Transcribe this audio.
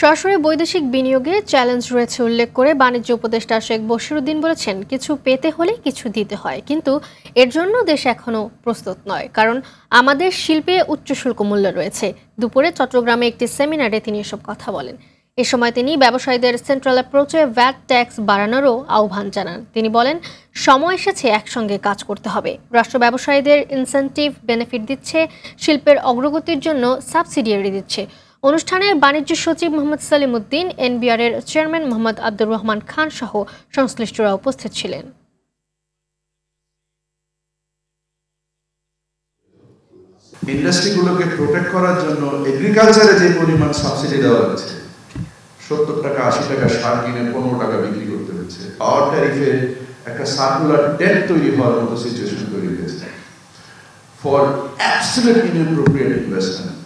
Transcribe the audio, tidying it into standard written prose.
সরাসরি বৈদেশিক বিনিয়োগে চ্যালেঞ্জ রয়েছে উল্লেখ করে বাণিজ্য উপদেষ্টা শেখ বশিরউদ্দিন বলেছেন, কিছু পেতে হলে কিছু দিতে হয়, কিন্তু এর জন্য দেশ এখনো প্রস্তুত নয়, কারণ আমাদের শিল্পে উচ্চ শুল্ক মূল্য রয়েছে। দুপুরে চট্টগ্রামে একটি সেমিনারে তিনি এসব কথা বলেন। এ সময় তিনি ব্যবসায়ীদের সেন্ট্রাল অ্যাপ্রোচে ভ্যাট ট্যাক্স বাড়ানোরও আহ্বান জানান। তিনি বলেন, সময় এসেছে একসঙ্গে কাজ করতে হবে। রাষ্ট্র ব্যবসায়ীদের ইনসেন্টিভ বেনিফিট দিচ্ছে, শিল্পের অগ্রগতির জন্য সাবসিডিয়ারি দিচ্ছে। অনুষ্ঠানে বাণিজ্য সচিব মোহাম্মদ সালিম উদ্দিন, এনবিআর এর চেয়ারম্যান মোহাম্মদ আব্দুর রহমান খান সহ সংশ্লিষ্টরা উপস্থিত ছিলেন। ইন্ডাস্ট্রিগুলোকে প্রোটেক্ট করার জন্য এগ্রিকালচারে যে পরিমাণ সাবসিডি দেওয়া হচ্ছে, 70 টাকা 80 টাকা সার কিনে 15 টাকা বিক্রি করতে হচ্ছে, পাওয়ার ট্যারিফে একটা সার্কুলার ডেট তৈরি হওয়ার মতো সিচুয়েশন তৈরি হয়েছে ফর অ্যাবসলিউটলি ইনঅ্যাপ্রোপ্রিয়েট ইনভেস্টমেন্ট।